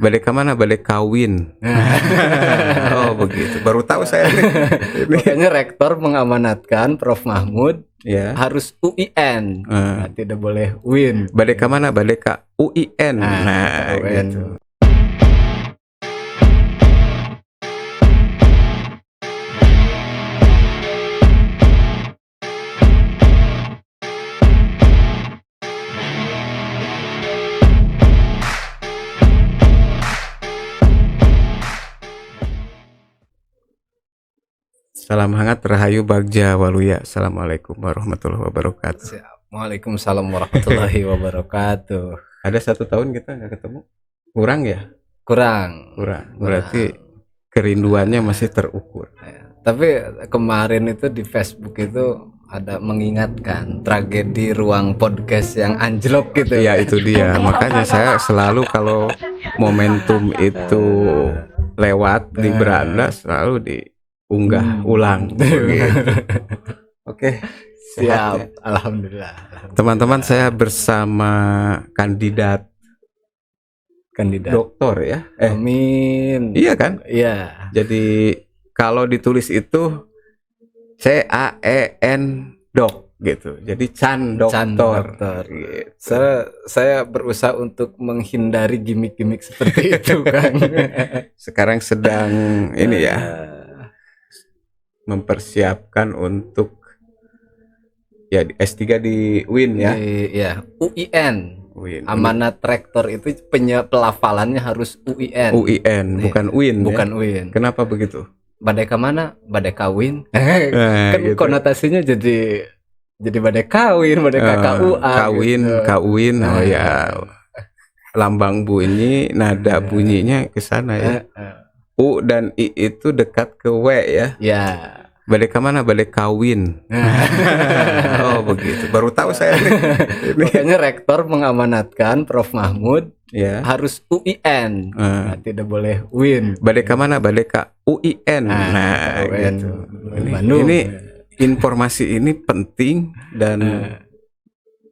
Balik ke mana? Balik kawin. Oh begitu. Baru tahu saya nih. Makanya rektor mengamanatkan Prof Mahmud Ya. harus UIN. Nah, tidak boleh UIN. Balik ke mana? Balik ke UIN. Nah, UN. gitu. Salam hangat, rahayu, bagja, waluya. Assalamualaikum warahmatullahi wabarakatuh. Waalaikumsalam warahmatullahi wabarakatuh. Ada 1 tahun kita nggak ketemu? Kurang ya? Kurang. Berarti kerinduannya masih terukur. Ya, tapi kemarin itu di Facebook itu ada mengingatkan tragedi ruang podcast yang anjlok gitu. Ya itu dia. Makanya saya selalu kalau momentum itu lewat di beranda selalu diunggah ulang. Begitu. Oke. Siap. Alhamdulillah. Teman-teman, saya bersama kandidat doktor ya. Amin. Iya kan? Iya. Jadi kalau ditulis itu CAEN dok gitu. Jadi Chan doktor. Gitu. Saya berusaha untuk menghindari gimmick-gimmick seperti itu kan. Sekarang sedang ini ya, mempersiapkan untuk ya S3 di UIN ya. Iya, UIN. UIN. Amanat rektor itu pelafalannya harus UIN. UIN, bukan UIN. Bukan ya? UIN. Kenapa begitu? Badai ke mana? Badai kawin. Kan Gitu. Konotasinya jadi badai kawin, badai KKUA. Kawin, gitu. kawin. Oh ya. Lambang bunyi, nada bunyinya ke sana ya. U dan I itu dekat ke W ya. Ya. Balik ke mana? Balik kawin. Oh begitu. Baru tahu saya nih. Makanya rektor mengamanatkan Prof Mahmud Ya. harus UIN. Nah, tidak boleh UIN. Balik ke mana? Balik ke UIN. Nah, UN. gitu. Bandung. Ini informasi ini penting dan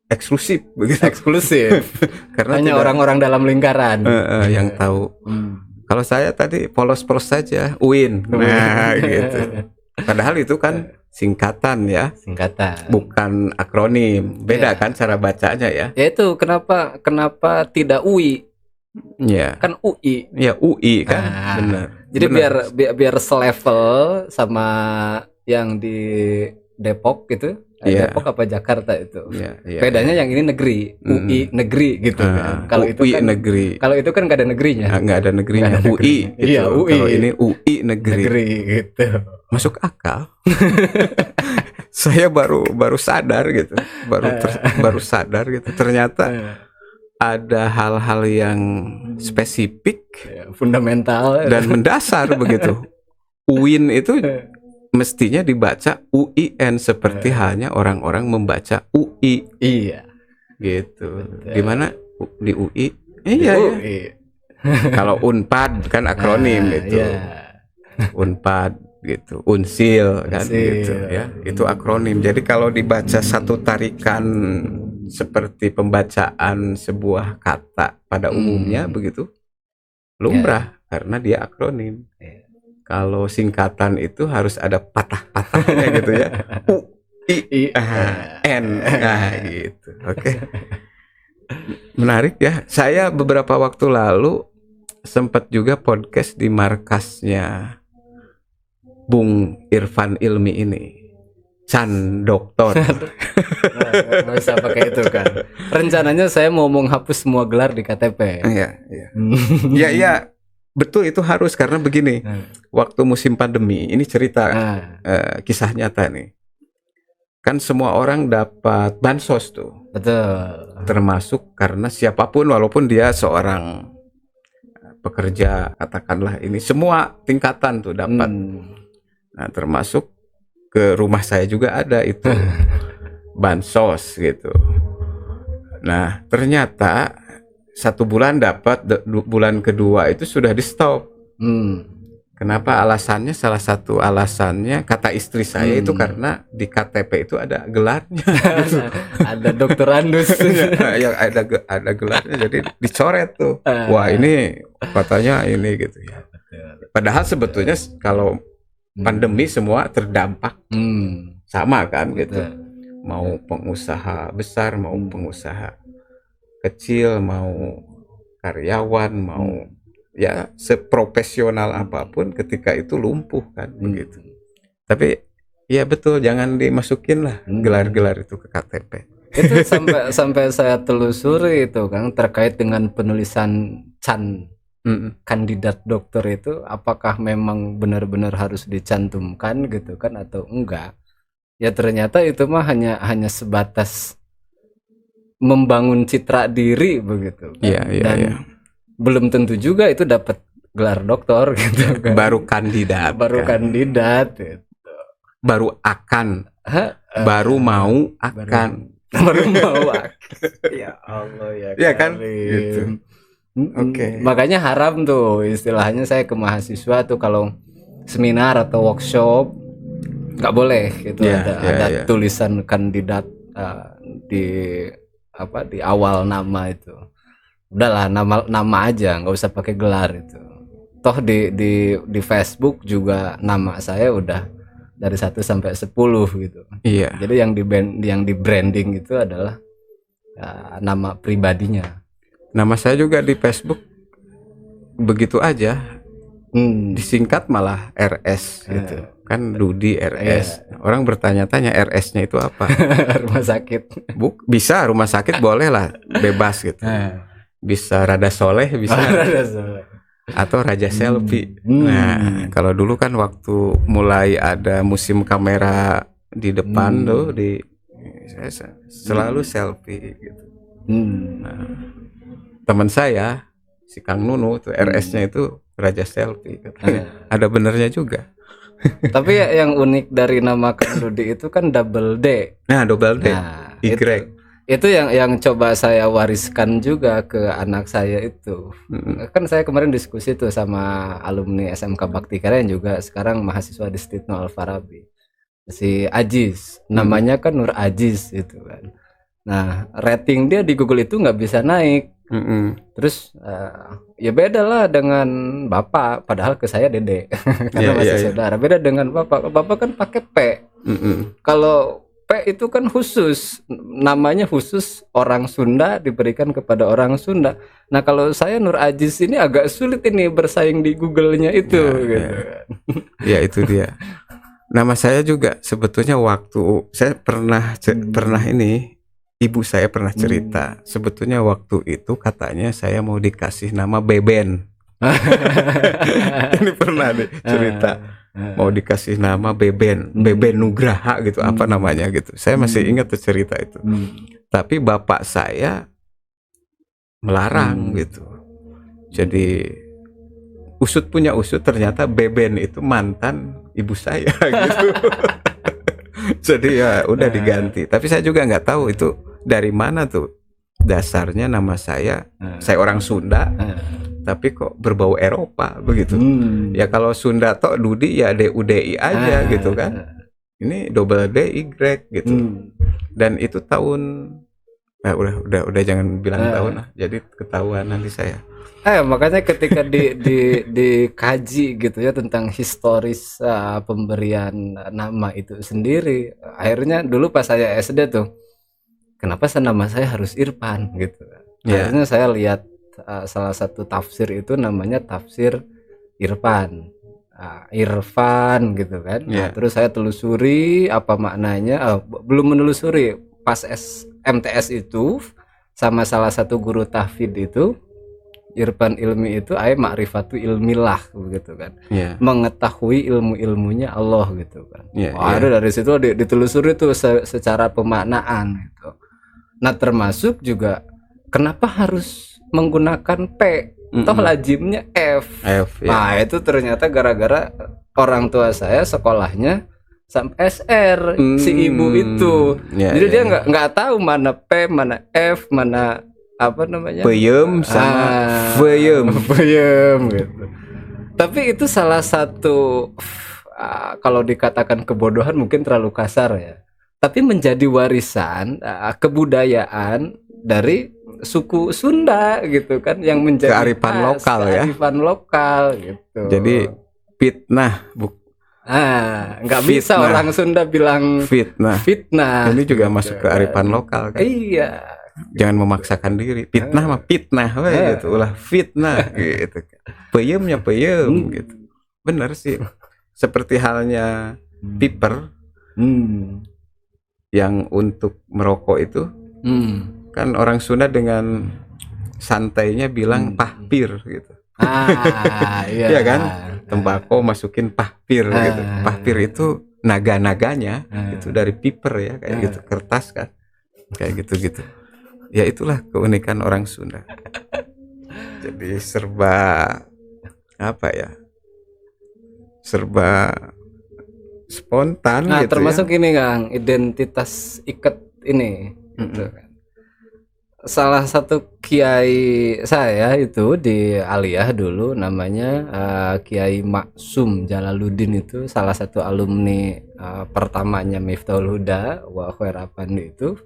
eksklusif begitu. Eksklusif. Karena Hanya tidak orang-orang dalam lingkaran yang tahu. Kalau saya tadi polos-polos saja UIN. Nah, gitu. Padahal itu kan singkatan ya, singkatan. bukan akronim. Beda kan cara bacanya ya. Ya itu kenapa tidak UI? Ya. Kan UI. Ya UI kan. Benar. Jadi Benar. biar selevel sama yang di Depok gitu. Iya. Depok apa Jakarta itu. Ya, Bedanya yang ini negeri, UI negeri gitu kan. Kalau itu UI kan negeri. Kalau itu kan nggak ada negerinya. Nggak ada negerinya. Nggak ada UI. Gitu. Iya, UI. Kalau ini UI negeri. Gitu. Masuk akal. Saya baru sadar gitu. Baru sadar gitu. Ternyata ada hal-hal yang spesifik, fundamental dan mendasar begitu. UIN itu mestinya dibaca UIN seperti halnya orang-orang membaca UI. Iya. Gitu. Betul. Gimana di UI? Iya. Ya. Kalau Unpad kan akronim gitu. Iya. Unpad gitu, Unsil kan gitu ya. Itu akronim. Jadi kalau dibaca satu tarikan seperti pembacaan sebuah kata pada umumnya begitu, lumrah karena dia akronim. Kalau singkatan itu harus ada patah-patahnya gitu ya. U, I, N, gitu. Oke. Menarik ya. Saya beberapa waktu lalu sempat juga podcast di markasnya Bung Irfan Ilmi ini, Chan doktor. Nggak usah pakai itu kan. Rencananya saya mau menghapus semua gelar di KTP. Iya. Betul, itu harus karena begini. Waktu musim pandemi ini cerita kisah nyata nih. Kan semua orang dapat bansos tuh. Betul. Termasuk karena siapapun walaupun dia seorang pekerja, katakanlah ini semua tingkatan tuh dapat. Nah, termasuk ke rumah saya juga ada itu bansos gitu. Nah, ternyata 1 bulan dapat, bulan kedua itu sudah di stop Kenapa alasannya? Salah satu alasannya kata istri saya itu karena di KTP itu ada gelarnya. Ada dokter Andus. Ya, ada gelarnya, jadi dicoret tuh. Wah, ini katanya ini gitu ya. Padahal sebetulnya kalau pandemi semua terdampak sama kan gitu. Mau pengusaha besar, mau pengusaha kecil, mau karyawan, mau ya seprofesional apapun ketika itu lumpuh kan begitu. Tapi ya betul, jangan dimasukin lah gelar-gelar itu ke KTP. Itu sampai saya telusuri itu kan terkait dengan penulisan kandidat dokter itu, apakah memang benar-benar harus dicantumkan gitu kan atau enggak. Ya ternyata itu mah hanya sebatas membangun citra diri begitu kan. Dan belum tentu juga itu dapat gelar doktor gitu kan. Baru kandidat. Gitu. Baru akan. Baru mau akan. Baru mau akan. Ya Allah ya. Ya kan? Gitu. Oke. Makanya haram tuh istilahnya saya ke mahasiswa tuh kalau seminar atau workshop nggak boleh gitu. Ada tulisan kandidat di awal nama itu. Udahlah nama aja, nggak usah pakai gelar itu. Toh di Facebook juga nama saya udah dari 1 sampai 10 gitu. Iya. Jadi yang di branding itu adalah nama pribadinya. Nama saya juga di Facebook begitu aja. Disingkat malah RS gitu. Kan Rudi RS. Orang bertanya-tanya RS-nya itu apa? Rumah sakit. Bisa rumah sakit boleh lah, bebas gitu. Bisa Rada Soleh bisa. Atau Raja Selfie. Nah, kalau dulu kan waktu mulai ada musim kamera di depan tuh saya selalu selfie gitu. Nah, teman saya si Kang Nunu tuh RS-nya itu Raja Selfie. Ada benernya juga. Tapi yang unik dari nama Kang Rudi itu kan double D. Nah, double D. Y. Itu yang coba saya wariskan juga ke anak saya itu. Kan saya kemarin diskusi tuh sama alumni SMK Bakti Karya yang juga sekarang mahasiswa di Stigno Al-Farabi. Si Aziz, namanya kan Nur Aziz itu kan. Nah, rating dia di Google itu nggak bisa naik. Terus ya beda lah dengan bapak, padahal ke saya Dede karena masih saudara. Beda dengan bapak kan pakai P. Kalau P itu kan khusus, namanya khusus orang Sunda, diberikan kepada orang Sunda. Nah kalau saya Nur Aziz ini agak sulit ini bersaing di Google-nya itu. Gitu. Ya itu dia. Nama saya juga sebetulnya waktu saya pernah ini, ibu saya pernah cerita. Sebetulnya waktu itu katanya saya mau dikasih nama Beben. Ini pernah deh cerita. Mau dikasih nama Beben Nugraha gitu, apa namanya gitu. Saya masih ingat tuh cerita itu. Tapi bapak saya melarang gitu. Jadi usut punya usut, ternyata Beben itu mantan ibu saya gitu. Jadi ya udah diganti. Tapi saya juga nggak tahu itu dari mana tuh dasarnya nama saya. Saya orang Sunda. Tapi kok berbau Eropa begitu. Ya kalau Sunda toh Dudi ya DUDI aja gitu kan. Ini double DY gitu. Dan itu tahun udah jangan bilang tahun lah. Jadi ketahuan nanti saya. Makanya ketika dikaji gitu ya tentang historis pemberian nama itu sendiri, akhirnya dulu pas saya SD tuh, kenapa nama saya harus Irfan gitu. Akhirnya saya lihat salah satu tafsir itu namanya tafsir Irfan, Irfan gitu kan. Nah, terus saya telusuri apa maknanya. Belum menelusuri pas MTS itu sama salah satu guru tahfidz itu, Irfan ilmi itu ma'rifatu ilmillah begitu kan. Mengetahui ilmu-ilmunya Allah gitu kan. Dari situ ditelusuri tuh secara pemaknaan gitu. Nah termasuk juga kenapa harus menggunakan P, toh lazimnya F. Nah itu ternyata gara-gara orang tua saya sekolahnya sampai SR si ibu itu. Jadi dia nggak tahu mana P, mana F, mana apa namanya, peyem sama peyem gitu. Tapi itu salah satu kalau dikatakan kebodohan mungkin terlalu kasar ya. Tapi menjadi warisan kebudayaan dari suku Sunda gitu kan, yang menjadi kearifan lokal ya. Kearifan lokal gitu. Jadi fitnah nggak bisa orang Sunda bilang fitnah. Ini juga gitu, masuk kearifan lokal kan. Iya. Jangan memaksakan diri. Fitnah mah fitnah gitu. Ulah fitnah gitu. Peyemnya peyem gitu. Benar sih. Seperti halnya piper yang untuk merokok itu kan orang Sunda dengan santainya bilang pahpir gitu. Iya kan, tembakau masukin pahpir gitu. Pahpir itu naga-naganya itu dari piper ya, kayak gitu, kertas kan, kayak gitu-gitu. Ya itulah keunikan orang Sunda. Jadi serba apa ya, serba spontan gitu. Termasuk ini Kang, identitas iket ini gitu kan. Salah satu kiai saya itu di Aliyah dulu namanya Kiai Maksum Jalaluddin, itu salah satu alumni pertamanya Miftahul Huda wa Khairapan itu.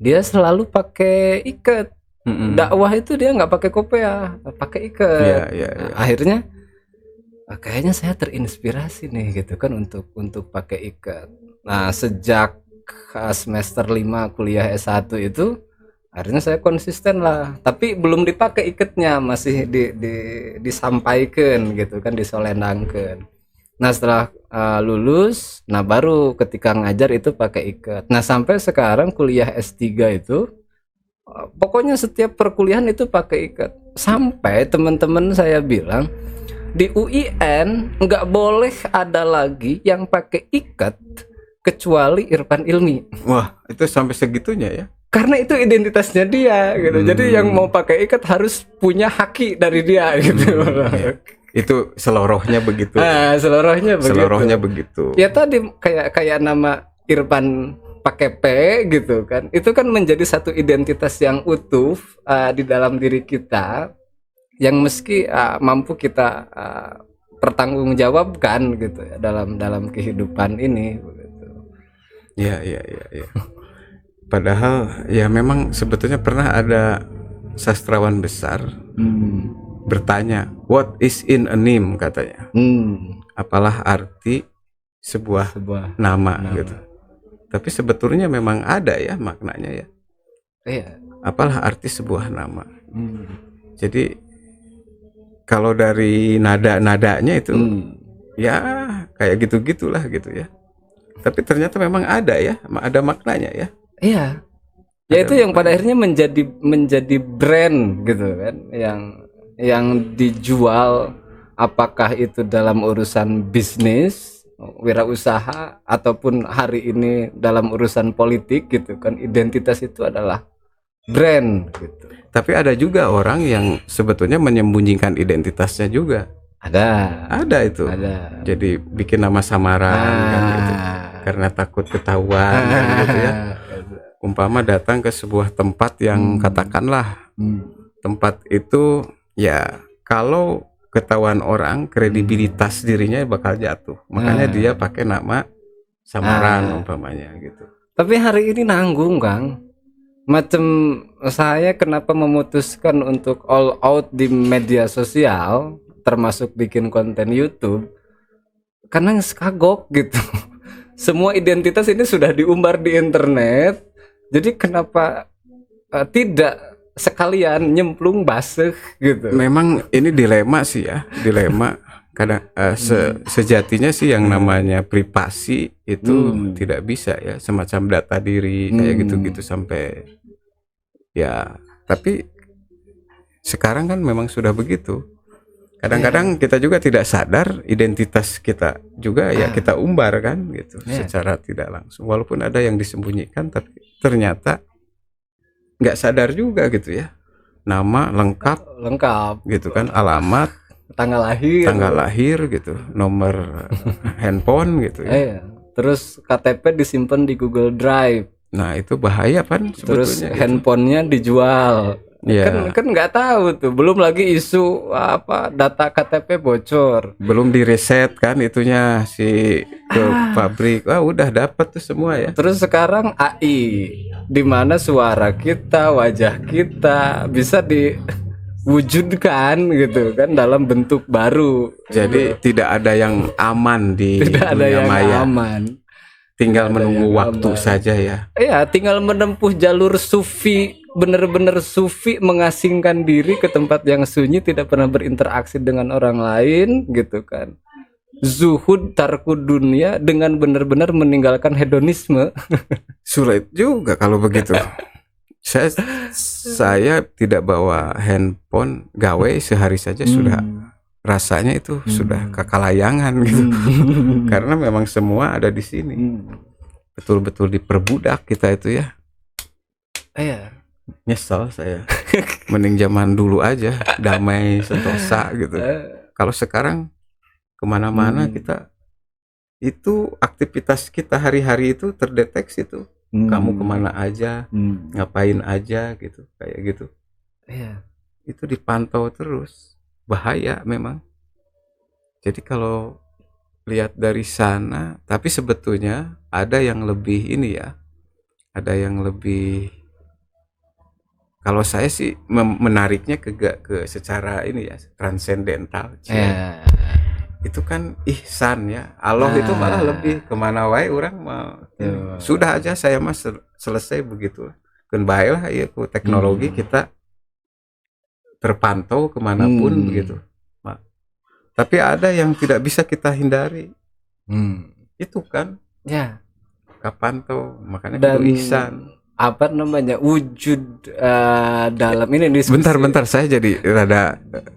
Dia selalu pakai iket. Dakwah itu dia nggak pakai kopea, pakai iket. Akhirnya kayaknya saya terinspirasi nih gitu kan untuk pakai iket. Nah, sejak semester 5 kuliah S1 itu akhirnya saya konsisten lah, tapi belum dipakai iketnya, masih disampaikan gitu kan, disolendangkan. Nah, setelah lulus, nah baru ketika ngajar itu pakai iket. Nah, sampai sekarang kuliah S3 itu pokoknya setiap perkuliahan itu pakai iket. Sampai teman-teman saya bilang di UIN nggak boleh ada lagi yang pakai iket kecuali Irfan Ilmi. Wah, itu sampai segitunya ya? Karena itu identitasnya dia gitu. Jadi yang mau pakai iket harus punya haki dari dia gitu. Itu selorohnya begitu. Selorohnya begitu. Ya tadi kayak nama Irfan pakai P gitu kan. Itu kan menjadi satu identitas yang utuh di dalam diri kita, yang meski mampu kita pertanggungjawabkan gitu ya dalam kehidupan ini begitu. Iya. Padahal ya memang sebetulnya pernah ada sastrawan besar bertanya, what is in a name, katanya. Apalah arti sebuah nama gitu. Tapi sebetulnya memang ada ya maknanya ya. Iya. Apalah arti sebuah nama. Jadi kalau dari nada-nadanya itu ya kayak gitu-gitulah gitu ya. Tapi ternyata memang ada ya, ada maknanya ya. Iya. Ya itu yang pada akhirnya menjadi brand gitu kan, yang dijual, apakah itu dalam urusan bisnis, wirausaha, ataupun hari ini dalam urusan politik gitu kan. Identitas itu adalah brand gitu. Tapi ada juga orang yang sebetulnya menyembunyikan identitasnya juga. Ada itu. Jadi bikin nama samaran kan gitu. Karena takut ketahuan kan gitu ya. Umpama datang ke sebuah tempat yang katakanlah tempat itu ya kalau ketahuan orang, kredibilitas dirinya bakal jatuh. Makanya dia pakai nama samaran umpamanya gitu. Tapi hari ini nanggung Kang. Macam saya kenapa memutuskan untuk all out di media sosial, termasuk bikin konten YouTube, karena kagok gitu. Semua identitas ini sudah diumbar di internet. Jadi kenapa tidak sekalian nyemplung basah gitu. Memang ini dilema sih ya, dilema. Kadang sejatinya sih yang namanya privasi itu tidak bisa ya, semacam data diri kayak gitu-gitu sampai ya. Tapi sekarang kan memang sudah begitu. Kadang-kadang kita juga tidak sadar identitas kita juga ya kita umbar kan gitu secara tidak langsung. Walaupun ada yang disembunyikan, tapi ternyata nggak sadar juga gitu ya. Nama lengkap gitu kan, alamat, tanggal lahir gitu, nomor handphone gitu ya. Terus KTP disimpan di Google Drive. Nah itu bahaya kan sebetulnya. Terus handphonenya dijual Kan nggak tahu tuh, belum lagi isu apa data KTP bocor, belum di reset kan itunya si ke pabrik, udah dapat tuh semua ya. Terus sekarang AI, di mana suara kita, wajah kita bisa diwujudkan gitu kan dalam bentuk baru. Jadi tidak ada yang aman di Tidak ada dunia yang maya. aman. Tinggal menunggu waktu saja ya. Iya, tinggal menempuh jalur sufi, bener-bener sufi, mengasingkan diri ke tempat yang sunyi, tidak pernah berinteraksi dengan orang lain gitu kan. Zuhud tarkud dunia, dengan benar-benar meninggalkan hedonisme. Sulit juga kalau begitu. Saya tidak bawa handphone, gawe sehari saja sudah rasanya itu sudah kekalayangan gitu. Karena memang semua ada di sini. Betul-betul diperbudak kita itu ya. Iya. Nyesel saya. Mending zaman dulu aja, damai sentosa gitu. Kalau sekarang kemana-mana kita itu aktivitas kita hari-hari itu terdeteksi tuh. Kamu kemana aja, ngapain aja gitu, kayak gitu. Iya. Itu dipantau terus, bahaya memang. Jadi kalau lihat dari sana, tapi sebetulnya ada yang lebih ini ya, ada yang lebih. Kalau saya sih menariknya ke secara ini ya, transendental. Iya. Itu kan ihsan ya, Allah itu malah lebih kemana wae orang mau sudah aja saya mah selesai begitu kan, baiklah ya teknologi kita terpantau kemanapun begitu. Tapi ada yang tidak bisa kita hindari, itu kan ya kapantau, makanya itu ihsan. Apa namanya, wujud dalam ini diskusi. Bentar saya jadi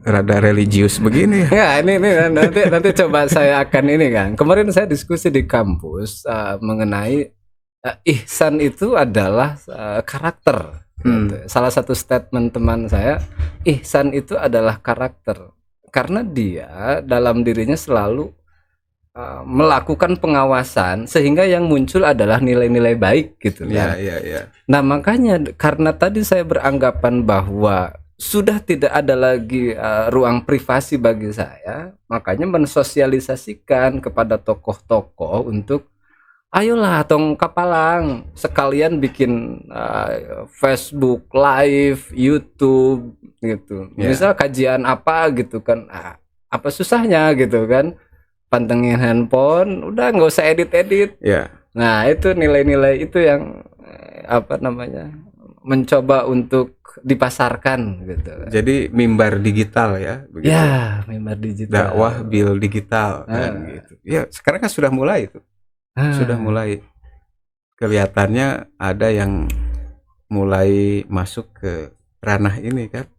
rada religius begini ya. Ini nanti coba saya akan ini kan. Kemarin saya diskusi di kampus mengenai ihsan itu adalah karakter. Gitu. Salah satu statement teman saya, ihsan itu adalah karakter karena dia dalam dirinya selalu melakukan pengawasan sehingga yang muncul adalah nilai-nilai baik gitu kan. Ya. Nah makanya karena tadi saya beranggapan bahwa sudah tidak ada lagi ruang privasi bagi saya, makanya mensosialisasikan kepada tokoh-tokoh untuk ayolah tong kapalang sekalian bikin Facebook Live, YouTube gitu. Misal kajian apa gitu kan, apa susahnya gitu kan. Pantengin handphone, udah nggak usah edit. Nah itu nilai-nilai itu yang apa namanya, mencoba untuk dipasarkan gitu. Jadi mimbar digital ya, begitu. Ya, mimbar digital. Dakwah bil digital kan gitu. Ya sekarang kan sudah mulai itu, sudah mulai kelihatannya ada yang mulai masuk ke ranah ini kan.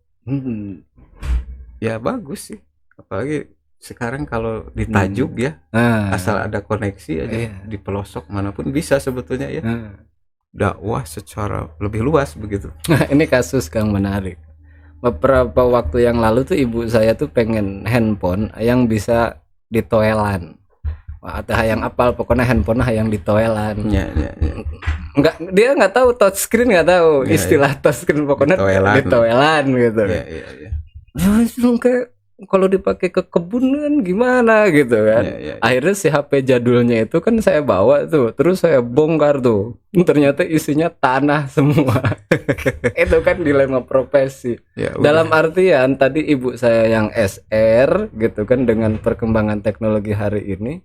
Ya bagus sih, apalagi sekarang kalau ditajuk ya, asal ada koneksi aja di pelosok manapun bisa sebetulnya ya, dakwah secara lebih luas begitu. Nah ini kasus yang menarik. Beberapa waktu yang lalu tuh ibu saya tuh pengen handphone yang bisa ditoelan. Atau yang apal pokoknya handphone yang ditoelan. Enggak, dia nggak tahu touchscreen, nggak tahu istilah touchscreen, pokoknya ditoelan gitu. Langsung kayak kalau dipakai ke kebun kan gimana gitu kan. Akhirnya si HP jadulnya itu kan saya bawa tuh, terus saya bongkar tuh, ternyata isinya tanah semua. Itu kan dilema profesi. Dalam artian tadi ibu saya yang SR gitu kan, dengan perkembangan teknologi hari ini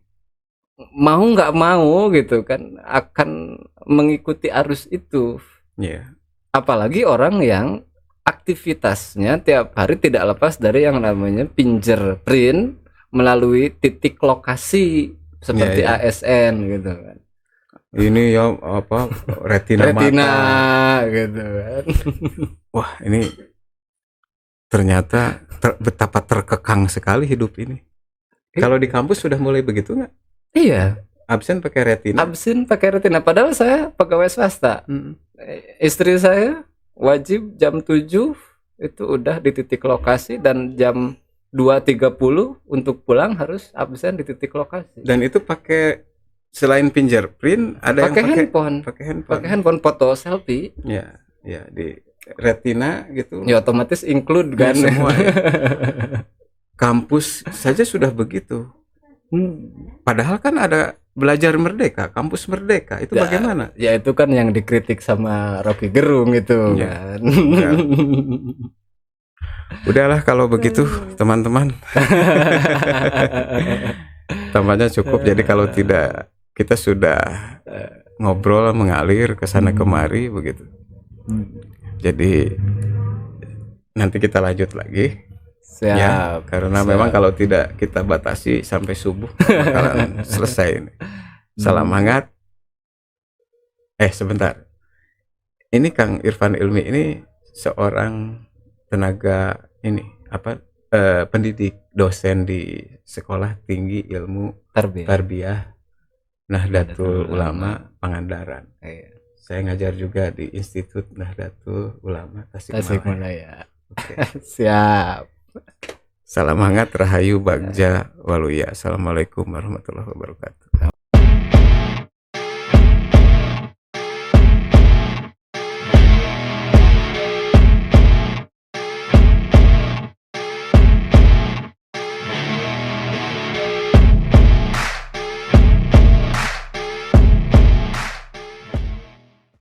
mau nggak mau gitu kan akan mengikuti arus itu. Apalagi orang yang aktivitasnya tiap hari tidak lepas dari yang namanya fingerprint melalui titik lokasi seperti ASN gitu kan. Ini ya apa retina mata gitu kan. Wah ini ternyata betapa terkekang sekali hidup ini. Kalau di kampus sudah mulai begitu nggak? Iya. Absen pakai retina. Padahal saya pegawai swasta. Istri saya wajib jam 7 itu udah di titik lokasi, dan jam 2.30 untuk pulang harus absen di titik lokasi. Dan itu pakai selain fingerprint ada pakai yang pakai handphone, foto selfie. Ya, di retina gitu. Ya otomatis include kan semua. Ya. Kampus saja sudah begitu. Padahal kan ada belajar merdeka, kampus merdeka itu ya, bagaimana? Ya itu kan yang dikritik sama Rocky Gerung itu ya, kan. Ya. Udahlah kalau begitu teman-teman. Tampaknya cukup. Jadi kalau tidak kita sudah ngobrol mengalir ke sana kemari begitu. Jadi nanti kita lanjut lagi. Siap. Ya, karena memang kalau tidak kita batasi sampai subuh bakalan selesai ini. Salam hangat. Sebentar. Ini Kang Irfan Ilmi ini seorang tenaga ini pendidik, dosen di Sekolah Tinggi Ilmu Tarbiyah Nahdlatul Ulama Pangandaran. Saya ngajar juga di Institut Nahdlatul Ulama Tasikmalaya. Oke. Siap. Salam hangat, rahayu, bagja, waluya. Assalamualaikum warahmatullahi wabarakatuh.